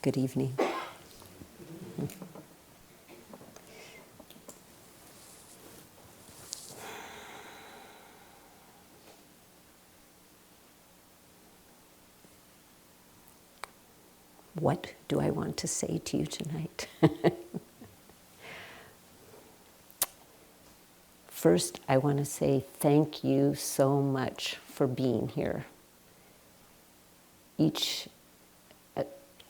Good evening. What do I want to say to you tonight? First, I want to say thank you so much for being here.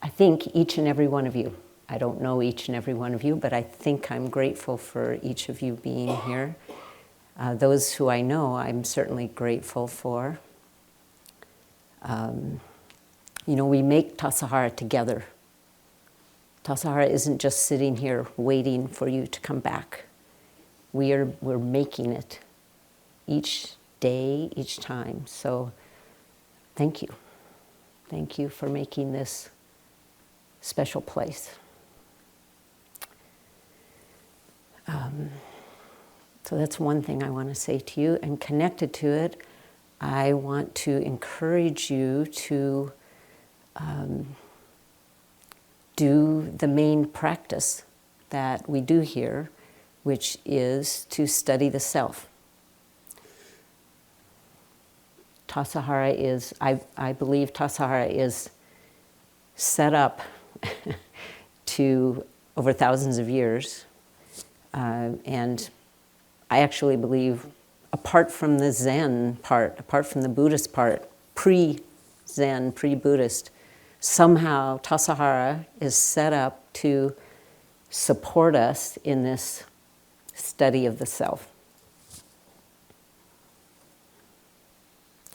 I think each and every one of you, I don't know each and every one of you, but I think I'm grateful for each of you being here. Those who I know, I'm certainly grateful for. We make Tassajara together. Tassajara isn't just sitting here waiting for you to come back. We're making it each day, each time. So thank you. Thank you for making this special place. So that's one thing I want to say to you. And connected to it, I want to encourage you to do the main practice that we do here, which is to study the self. Tassajara is, I believe Tassajara is set up to over thousands of years. And I actually believe, apart from the Zen part, apart from the Buddhist part, pre-Zen, pre-Buddhist, somehow Tassajara is set up to support us in this study of the self.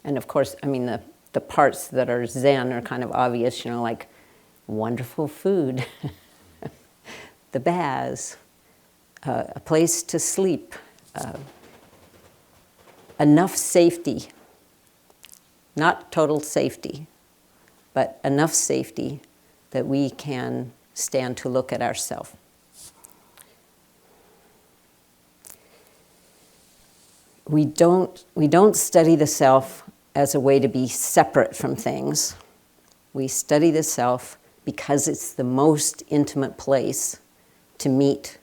And of course, the parts that are Zen are kind of obvious, like wonderful food, the baths, a place to sleep, enough safety, not total safety, but enough safety that we can stand to look at ourselves. We don't study the self as a way to be separate from things. We study the self because it's the most intimate place to meet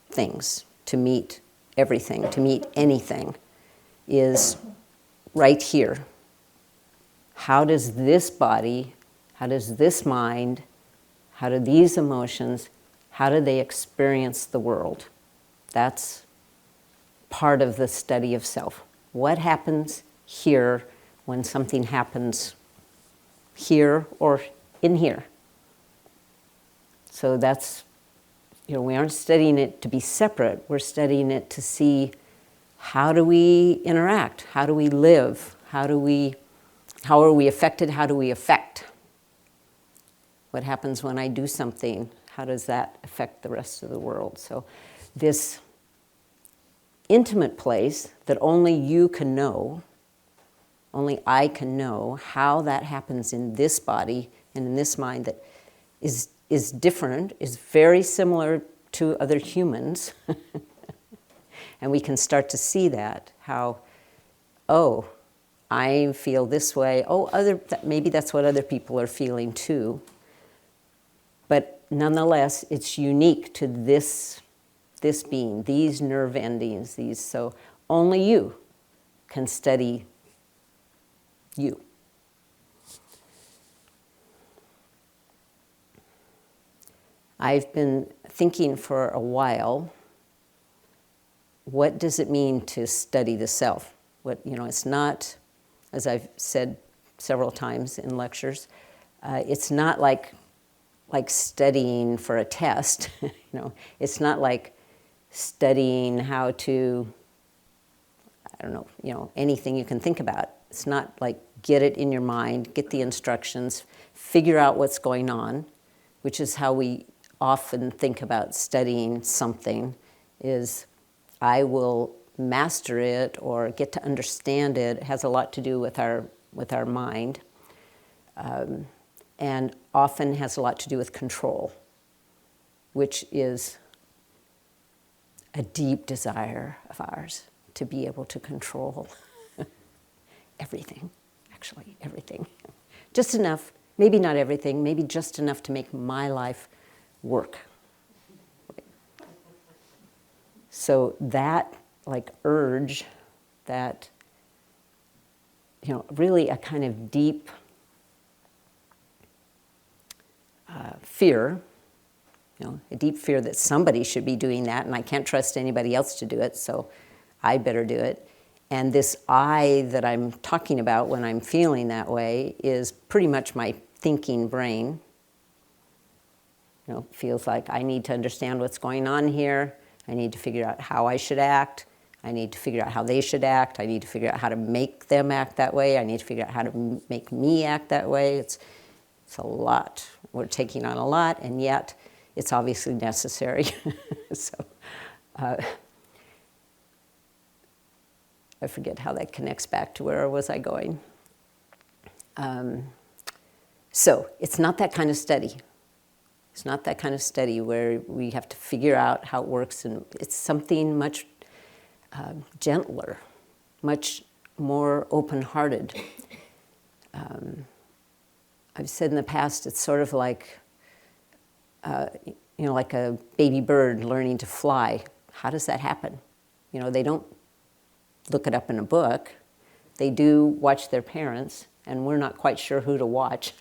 things, to meet everything, to meet anything, is right here. How does this body, how does this mind, how do these emotions, how do they experience the world? That's part of the study of self. What happens here when something happens here or in here? So that's, we aren't studying it to be separate. We're studying it to see, how do we interact? How do we live? How are we affected? How do we affect? What happens when I do something? How does that affect the rest of the world? So this intimate place that only you can know, only I can know how that happens in this body and in this mind that is different, is very similar to other humans. And we can start to see that, how, I feel this way. Maybe that's what other people are feeling too. But nonetheless, it's unique to this being, these nerve endings, so only you can study you. I've been thinking for a while, what does it mean to study the self? It's not, as I've said several times in lectures, it's not like studying for a test. It's not like studying how to, anything you can think about. It's not like get it in your mind, get the instructions, figure out what's going on, which is how we often think about studying something, is I will master it or get to understand it. It has a lot to do with our mind, and often has a lot to do with control, which is a deep desire of ours, to be able to control everything, actually everything. Just enough maybe not everything, maybe just enough to make my life work. So that like urge, that, really a kind of deep fear, a deep fear that somebody should be doing that, and I can't trust anybody else to do it, so I better do it. And this I that I'm talking about when I'm feeling that way is pretty much my thinking brain. Feels like I need to understand what's going on here. I need to figure out how I should act. I need to figure out how they should act. I need to figure out how to make them act that way. I need to figure out how to make me act that way. It's a lot. We're taking on a lot, and yet it's obviously necessary. So I forget how that connects back to where was I going. So it's not that kind of study. It's not that kind of study where we have to figure out how it works, and it's something much gentler, much more open-hearted. I've said in the past, it's sort of like, like a baby bird learning to fly. How does that happen? They don't look it up in a book. They do watch their parents, and we're not quite sure who to watch.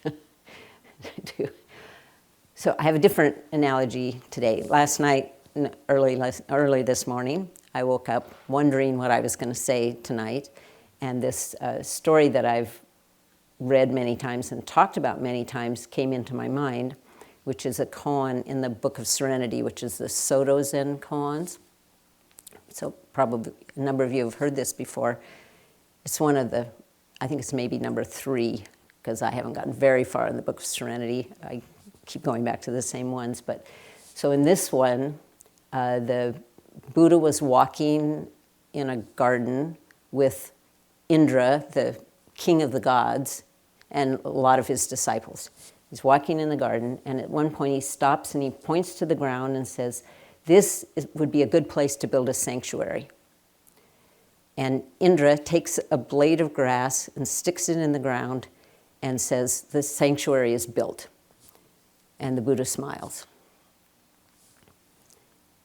So I have a different analogy today. Last night, early this morning, I woke up wondering what I was going to say tonight, and this story that I've read many times and talked about many times came into my mind, which is a koan in the Book of Serenity, which is the Soto Zen koans. So probably a number of you have heard this before. It's one of the, I think it's maybe number 3, because I haven't gotten very far in the Book of Serenity. I keep going back to the same ones. But so in this one, the Buddha was walking in a garden with Indra, the king of the gods, and a lot of his disciples. He's walking in the garden, and at one point he stops and he points to the ground and says, would be a good place to build a sanctuary. And Indra takes a blade of grass and sticks it in the ground and says, the sanctuary is built. And the Buddha smiles.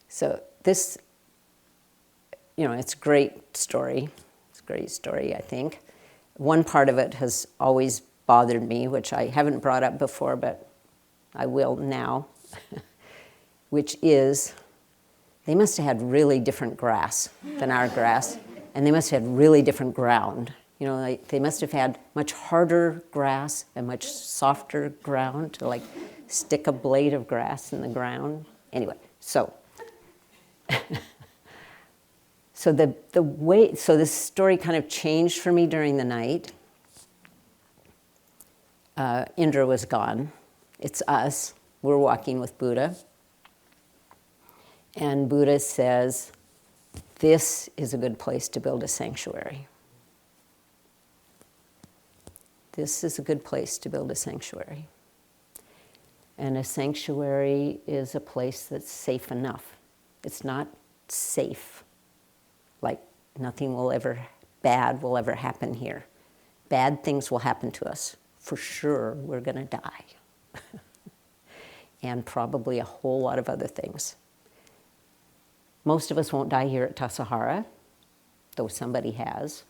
So this, it's a great story. It's a great story, I think. One part of it has always bothered me, which I haven't brought up before, but I will now, which is they must have had really different grass than our grass, and they must have had really different ground. They must have had much harder grass and much softer ground to stick a blade of grass in the ground. Anyway, so so this story kind of changed for me during the night. Indra was gone. It's us. We're walking with Buddha. And Buddha says, this is a good place to build a sanctuary. This is a good place to build a sanctuary. And a sanctuary is a place that's safe enough. It's not safe, like nothing bad will ever happen here. Bad things will happen to us. For sure, we're going to die. And probably a whole lot of other things. Most of us won't die here at Tassajara, though somebody has.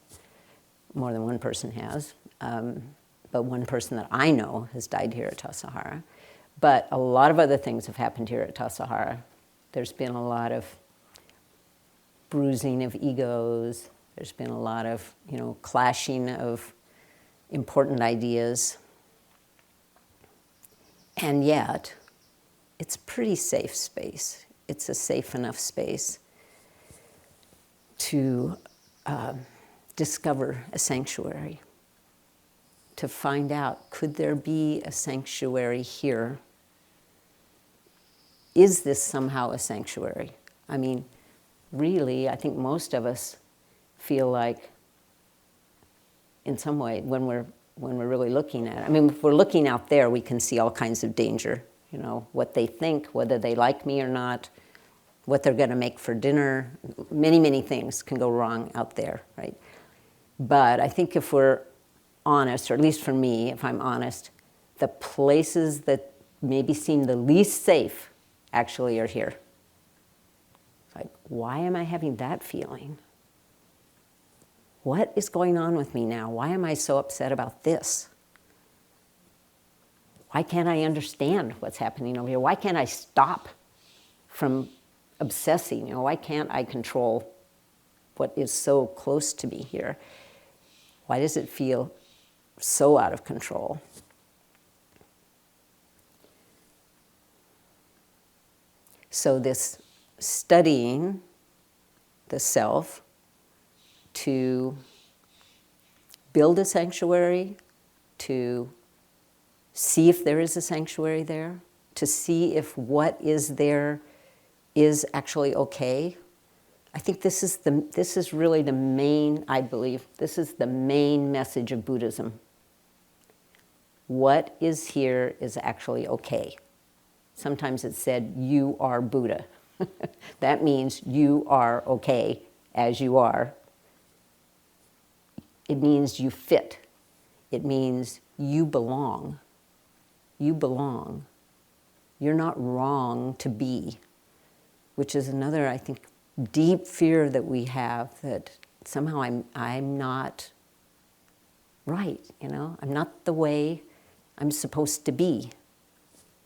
More than one person has. But one person that I know has died here at Tassajara. But a lot of other things have happened here at Tassajara. There's been a lot of bruising of egos. There's been a lot of, clashing of important ideas. And yet, it's a pretty safe space. It's a safe enough space to discover a sanctuary, to find out, could there be a sanctuary here? Is this somehow a sanctuary? I mean, really, I think most of us feel like, in some way, when we're really looking at it. I mean, if we're looking out there, we can see all kinds of danger. What they think, whether they like me or not, what they're going to make for dinner. Many, many things can go wrong out there, right? But I think if we're honest, or at least for me, if I'm honest, the places that maybe seem the least safe actually are here. It's like, why am I having that feeling? What is going on with me now? Why am I so upset about this? Why can't I understand what's happening over here? Why can't I stop from obsessing? Why can't I control what is so close to me here? Why does it feel so out of control? So this studying the self to build a sanctuary, to see if there is a sanctuary there, to see if what is there is actually okay. I think this is really the main, I believe, this is the main message of Buddhism. What is here is actually okay. Sometimes it's said, you are Buddha. That means you are okay as you are. It means you fit. It means you belong. You belong. You're not wrong to be, which is another, I think, deep fear that we have, that somehow I'm not right, I'm not the way I'm supposed to be,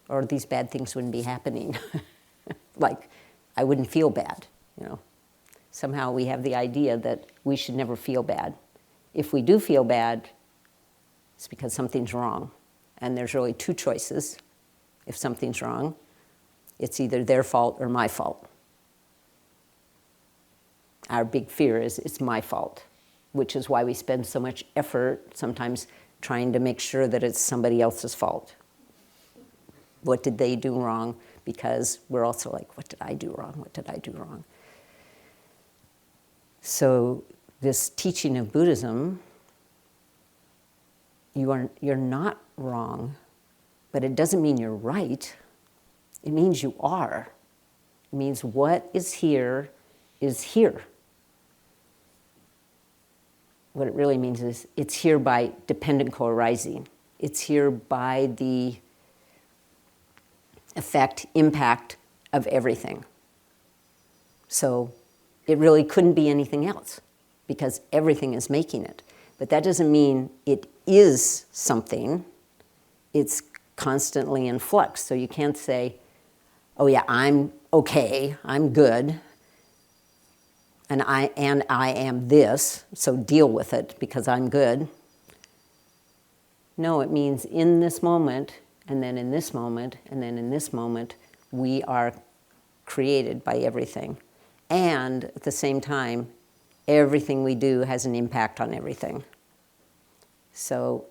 or these bad things wouldn't be happening. Like, I wouldn't feel bad, Somehow we have the idea that we should never feel bad. If we do feel bad, it's because something's wrong. And there's really two choices. If something's wrong, it's either their fault or my fault. Our big fear is it's my fault, which is why we spend so much effort sometimes trying to make sure that it's somebody else's fault. What did they do wrong? Because we're also like, what did I do wrong? What did I do wrong? So this teaching of Buddhism, you're not wrong, but it doesn't mean you're right. It means you are. It means what is here is here. What it really means is it's here by dependent co-arising. It's here by the effect, impact of everything. So it really couldn't be anything else because everything is making it. But that doesn't mean it is something. It's constantly in flux. So you can't say, oh yeah, I'm okay, I'm good, and I am this, so deal with it because I'm good. No, it means in this moment, and then in this moment, and then in this moment, we are created by everything. And at the same time, everything we do has an impact on everything. So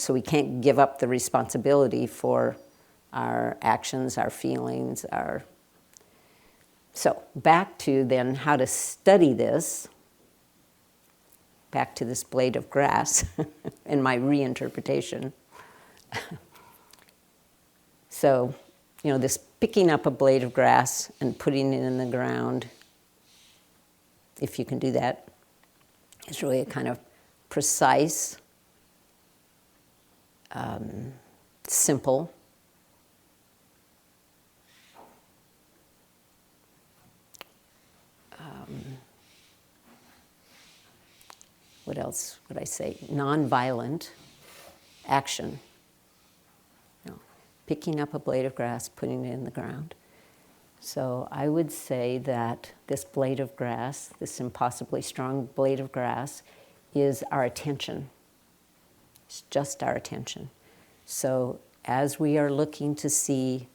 we can't give up the responsibility for our actions, our feelings, So back to then how to study this, back to this blade of grass and my reinterpretation. So, this picking up a blade of grass and putting it in the ground, if you can do that, is really a kind of precise, simple, what else would I say? Nonviolent action. Picking up a blade of grass, putting it in the ground. So I would say that this blade of grass, this impossibly strong blade of grass, is our attention. It's just our attention. So as we are looking to see,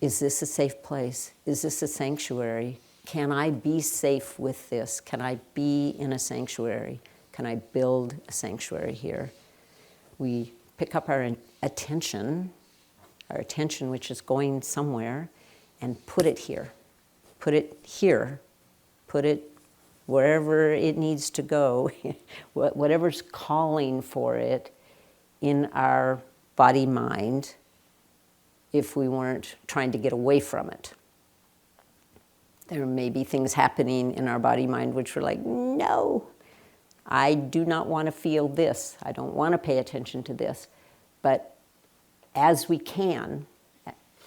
is this a safe place? Is this a sanctuary? Can I be safe with this? Can I be in a sanctuary? Can I build a sanctuary here? We pick up our attention which is going somewhere, and put it here. Put it here. Put it wherever it needs to go, whatever's calling for it in our body-mind, if we weren't trying to get away from it. There may be things happening in our body-mind which are like, no, I do not want to feel this. I don't want to pay attention to this. But as we can,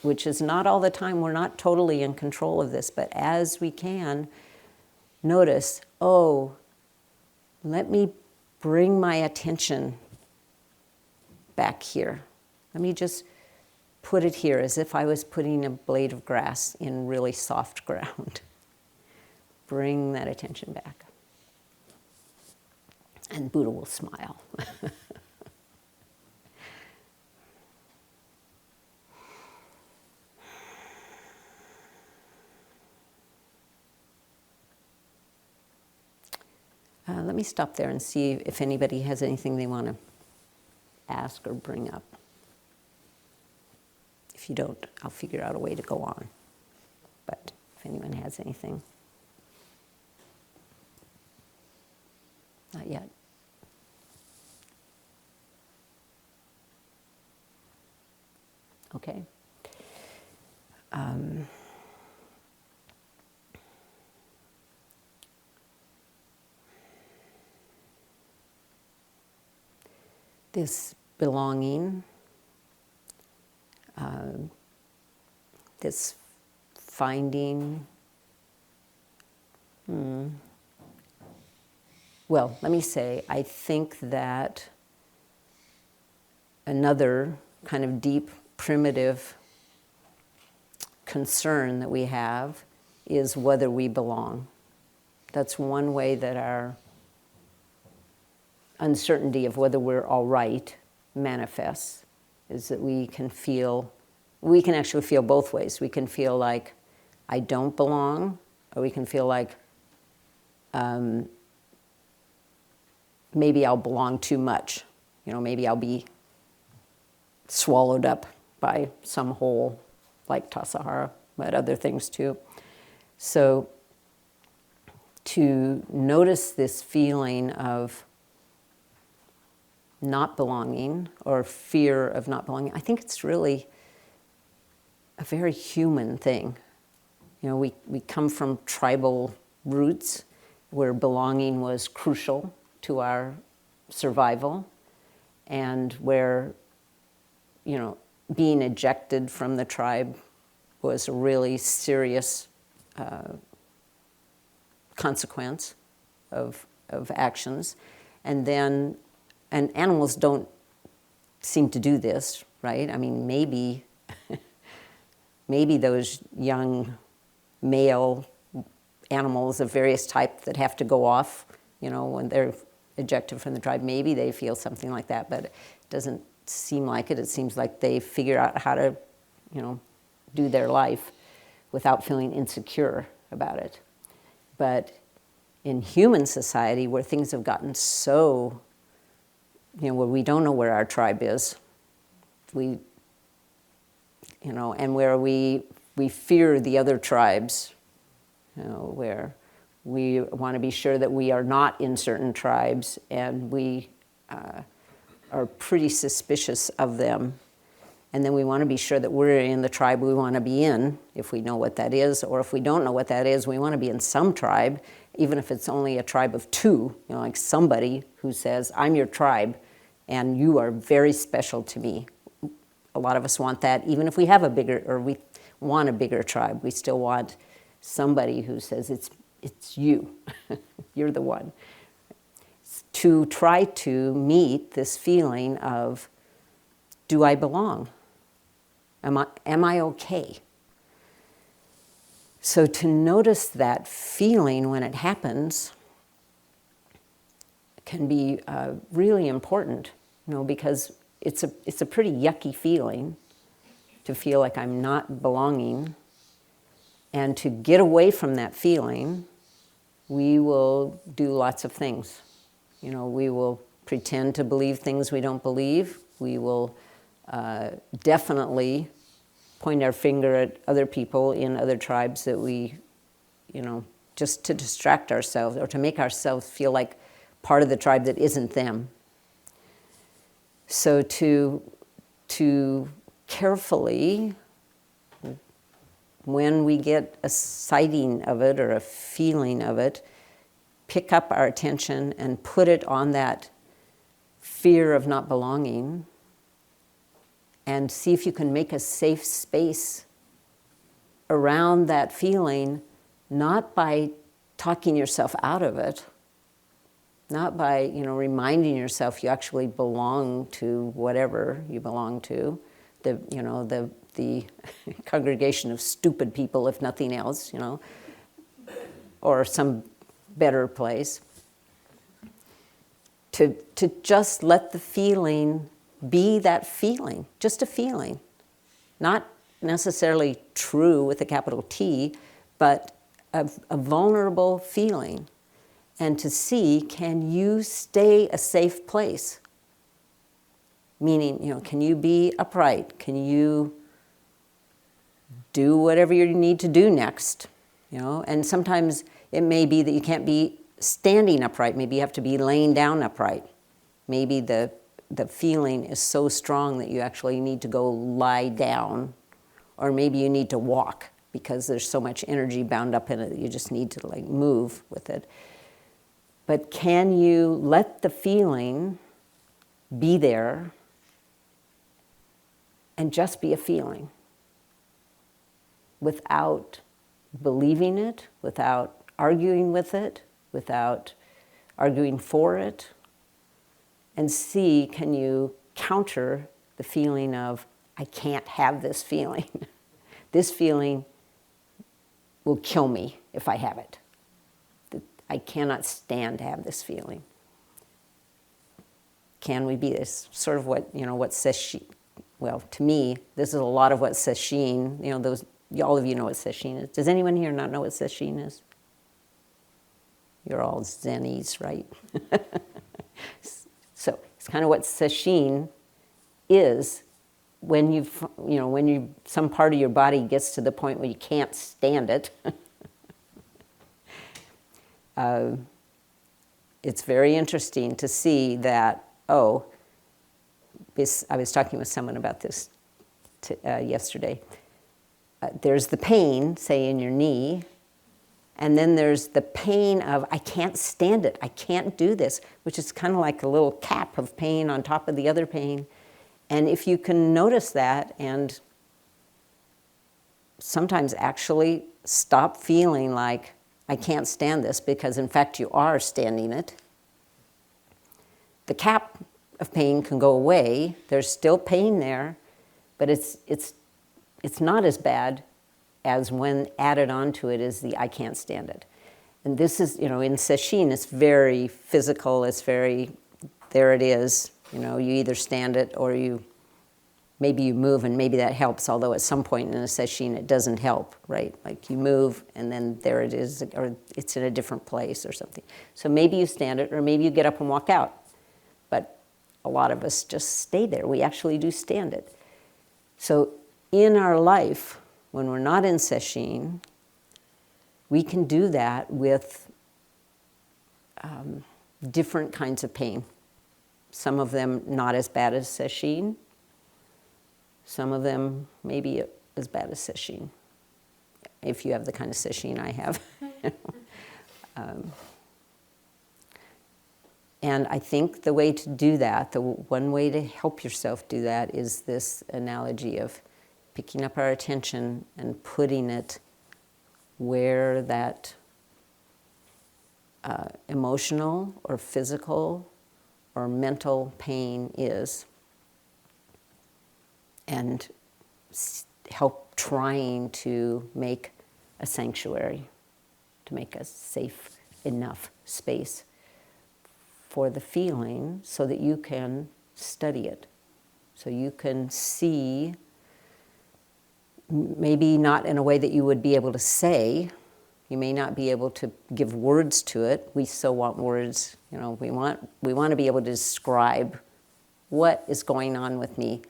which is not all the time, we're not totally in control of this, but as we can, notice, oh, let me bring my attention back here. Let me just put it here as if I was putting a blade of grass in really soft ground. Bring that attention back. And Buddha will smile. Let me stop there and see if anybody has anything they want to ask or bring up. If you don't, I'll figure out a way to go on. But if anyone has anything. Not yet. Okay. This belonging, this finding, well, let me say, I think that another kind of deep, primitive concern that we have is whether we belong. That's one way that our uncertainty of whether we're all right manifests, is that we can actually feel both ways. We can feel like I don't belong, or we can feel like maybe I'll belong too much. Maybe I'll be swallowed up by some whole, like Tassajara, but other things too. So to notice this feeling of not belonging or fear of not belonging, I think it's really a very human thing. We come from tribal roots where belonging was crucial to our survival, and where, being ejected from the tribe was a really serious consequence of actions. And animals don't seem to do this, right? I mean, maybe those young male animals of various types that have to go off, when they're ejected from the tribe, maybe they feel something like that, but it doesn't seem like it. It seems like they figure out how to, do their life without feeling insecure about it. But in human society, where things have gotten so, where we don't know where our tribe is, and where we fear the other tribes, where we want to be sure that we are not in certain tribes, and we are pretty suspicious of them. And then we want to be sure that we're in the tribe we want to be in, if we know what that is, or if we don't know what that is, we want to be in some tribe, even if it's only a tribe of two, like somebody who says, I'm your tribe, and you are very special to me. A lot of us want that, even if we have we want a bigger tribe, we still want somebody who says, it's you, you're the one. To try to meet this feeling of, do I belong? Am I okay? So to notice that feeling when it happens can be really important, because it's a pretty yucky feeling to feel like I'm not belonging. And to get away from that feeling, we will do lots of things. We will pretend to believe things we don't believe. We will definitely point our finger at other people in other tribes that we, just to distract ourselves or to make ourselves feel like part of the tribe that isn't them. So to carefully, when we get a sighting of it or a feeling of it, pick up our attention and put it on that fear of not belonging, and see if you can make a safe space around that feeling, not by talking yourself out of it, not by reminding yourself you actually belong to whatever you belong to, the congregation of stupid people, if nothing else, or some better place. To just let the feeling be that feeling, just a feeling, not necessarily true with a capital T, but a vulnerable feeling. And to see, can you stay a safe place? Meaning, can you be upright? Can you do whatever you need to do next? And sometimes it may be that you can't be standing upright. Maybe you have to be laying down upright. Maybe the feeling is so strong that you actually need to go lie down, or maybe you need to walk because there's so much energy bound up in it that you just need to move with it. But can you let the feeling be there and just be a feeling without believing it, without arguing with it, without arguing for it? And see, can you counter the feeling of, I can't have this feeling. This feeling will kill me if I have it. I cannot stand to have this feeling. Can we be this? Sort of what sesshin, well, to me, this is a lot of what sesshin, all of you know what sesshin is. Does anyone here not know what sesshin is? You're all Zennies, right? So it's kind of what sesshin is when some part of your body gets to the point where you can't stand it. It's very interesting to see that, I was talking with someone about this yesterday. There's the pain, say in your knee, and then there's the pain of, I can't stand it, I can't do this, which is kind of like a little cap of pain on top of the other pain. And if you can notice that and sometimes actually stop feeling like, I can't stand this, because in fact you are standing it, the cap of pain can go away. There's still pain there, but it's not as bad as when added onto it is the I can't stand it. And this is, in sesshin, it's very physical, it's very, there it is. You either stand it or maybe you move, and maybe that helps, although at some point in a sesshin it doesn't help, right? Like you move and then there it is, or it's in a different place or something. So maybe you stand it, or maybe you get up and walk out. But a lot of us just stay there. We actually do stand it. So in our life, when we're not in sesshin, we can do that with different kinds of pain. Some of them not as bad as sesshin. Some of them maybe as bad as sesshin, if you have the kind of sesshin I have. And I think the way to do that, the one way to help yourself do that, is this analogy of picking up our attention and putting it where that emotional or physical or mental pain is, and help trying to make a sanctuary, to make a safe enough space for the feeling so that you can study it, so you can see, maybe not in a way that you would be able to say. You may not be able to give words to it. We so want words, we want to be able to describe what is going on with me.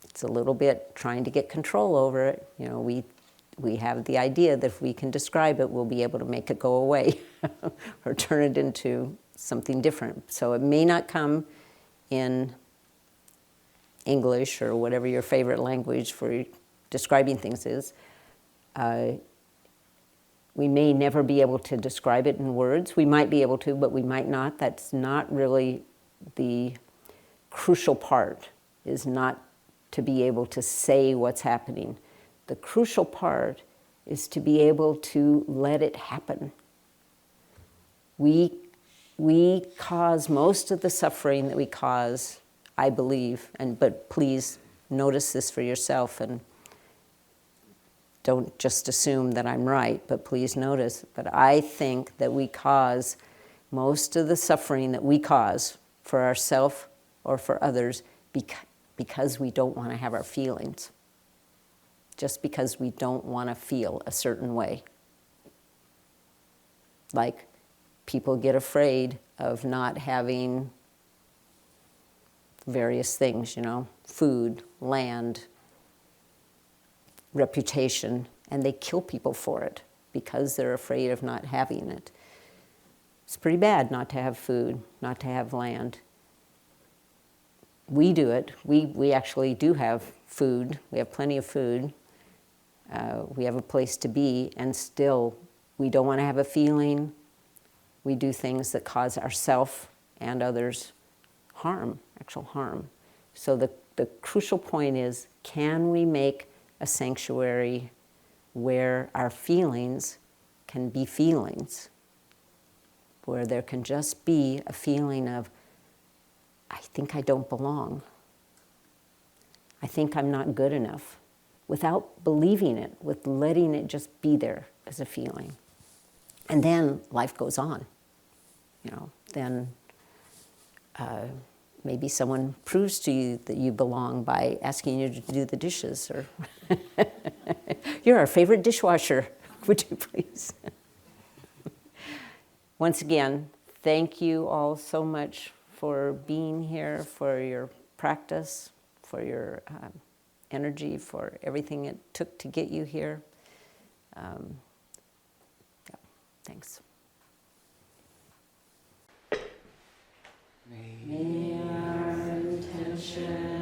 It's a little bit trying to get control over it. We have the idea that if we can describe it, we'll be able to make it go away or turn it into something different. So it may not come in English or whatever your favorite language for describing things is. We may never be able to describe it in words. We might be able to, but we might not. That's not really the crucial part, is not to be able to say what's happening. The crucial part is to be able to let it happen. We cause most of the suffering that we cause, I believe, but please notice this for yourself and don't just assume that I'm right, but please notice. But I think that we cause most of the suffering that we cause for ourselves or for others because we don't want to have our feelings. Just because we don't want to feel a certain way. Like people get afraid of not having various things, food, land, reputation, and they kill people for it because they're afraid of not having it. It's pretty bad not to have food, not to have land. We do it. We actually do have food. We have plenty of food. We have a place to be, and still we don't want to have a feeling. We do things that cause ourselves and others harm, actual harm. So the crucial point is, can we make a sanctuary where our feelings can be feelings, where there can just be a feeling of, I think I don't belong. I think I'm not good enough, without believing it, with letting it just be there as a feeling. And then life goes on. Then maybe someone proves to you that you belong by asking you to do the dishes, or you're our favorite dishwasher, would you please? Once again, thank you all so much for being here, for your practice, for your energy, for everything it took to get you here. Thanks. May our intention